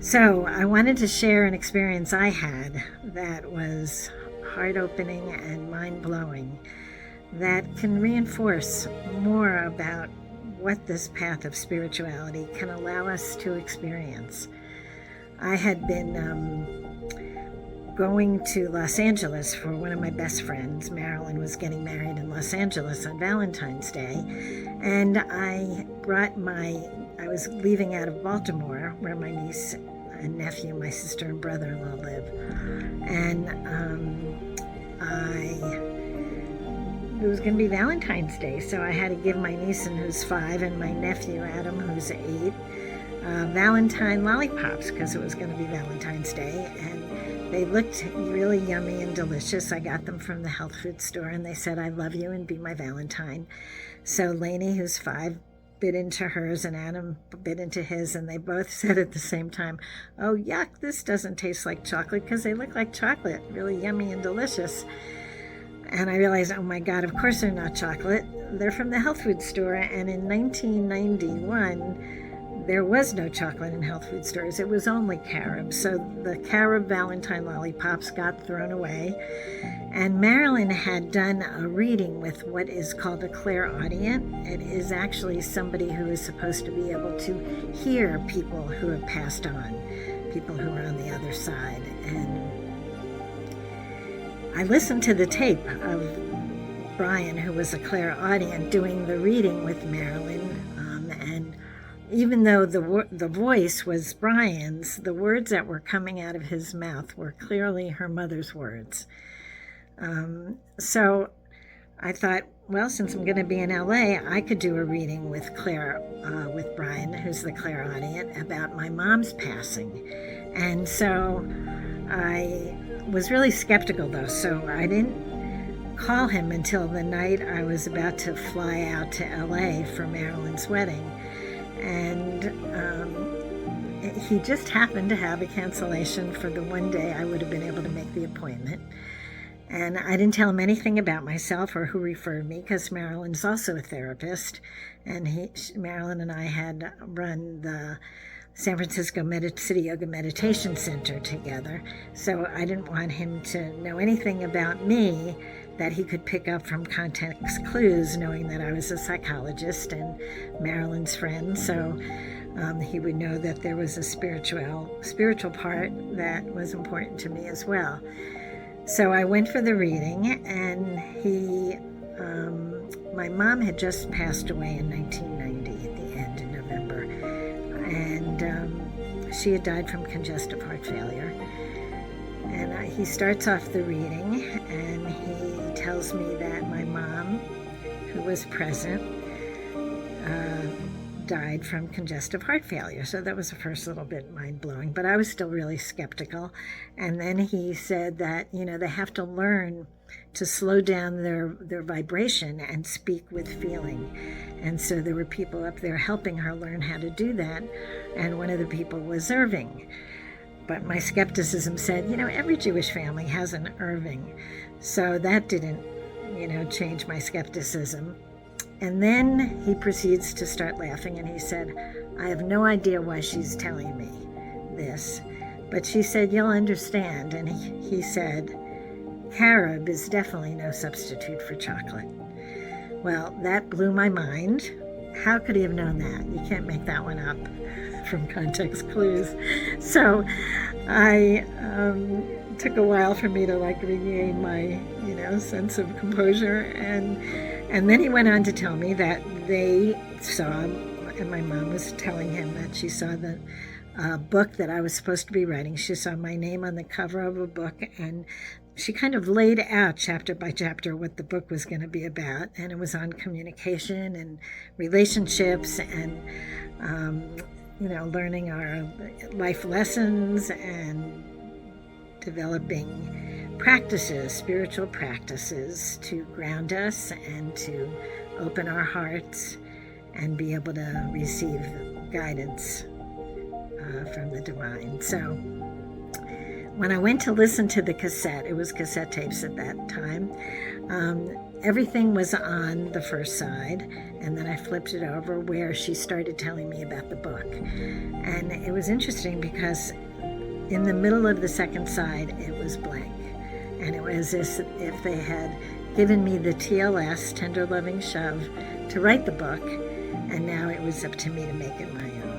So I wanted to share an experience I had that was heart-opening and mind-blowing that can reinforce more about what this path of spirituality can allow us to experience. I had been going to Los Angeles for one of my best friends. Marilyn was getting married in Los Angeles on Valentine's Day, and I was leaving out of Baltimore, where my niece and nephew, my sister and brother-in-law live, and it was going to be Valentine's Day, so I had to give my niece, who's 5, and my nephew Adam, who's 8, Valentine lollipops, because it was going to be Valentine's Day, and they looked really yummy and delicious. I got them from the health food store, and they said, "I love you and be my Valentine." So Lainey, who's 5, bit into hers, and Adam bit into his, and they both said at the same time, "Oh, yuck, this doesn't taste like chocolate," because they look like chocolate, really yummy and delicious. And I realized, oh my God, of course they're not chocolate. They're from the health food store, and in 1991, there was no chocolate in health food stores. It was only carob. So the carob Valentine lollipops got thrown away. And Marilyn had done a reading with what is called a clairaudient. It is actually somebody who is supposed to be able to hear people who have passed on, people who are on the other side. And I listened to the tape of Brian, who was a clairaudient, doing the reading with Marilyn, and even though the voice was Brian's, the words that were coming out of his mouth were clearly her mother's words. So I thought, well, since I'm going to be in LA, I could do a reading with Brian, who's the clairaudient, about my mom's passing. And so I was really skeptical, though, so I didn't call him until the night I was about to fly out to LA for Marilyn's wedding. And he just happened to have a cancellation for the one day I would have been able to make the appointment. And I didn't tell him anything about myself or who referred me, because Marilyn's also a therapist, and Marilyn and I had run the San Francisco City Yoga Meditation Center together, so I didn't want him to know anything about me that he could pick up from context clues, knowing that I was a psychologist and Marilyn's friend. So he would know that there was a spiritual part that was important to me as well. So I went for the reading, and my mom had just passed away in 1990 at the end of November, and she had died from congestive heart failure. And he starts off the reading, and he tells me that my mom, who was present, died from congestive heart failure. So that was the first little bit mind-blowing, but I was still really skeptical. And then he said that, they have to learn to slow down their vibration and speak with feeling. And so there were people up there helping her learn how to do that, and one of the people was Irving. But my skepticism said, every Jewish family has an Irving. So that didn't, change my skepticism. And then he proceeds to start laughing, and he said, "I have no idea why she's telling me this, but she said, you'll understand." And he said, "Carob is definitely no substitute for chocolate." Well, that blew my mind. How could he have known that? You can't make that one up from context clues. So I took a while for me to regain my sense of composure, and then he went on to tell me that they saw, and my mom was telling him that she saw the book that I was supposed to be writing. She saw my name on the cover of a book, and she kind of laid out chapter by chapter what the book was going to be about, and it was on communication and relationships and learning our life lessons and developing spiritual practices to ground us and to open our hearts and be able to receive guidance from the divine. So when I went to listen to the cassette, it was cassette tapes at that time, everything was on the first side, and then I flipped it over where she started telling me about the book. And it was interesting because in the middle of the second side, it was blank. And it was as if they had given me the TLS, Tender Loving Shove, to write the book, and now it was up to me to make it my own.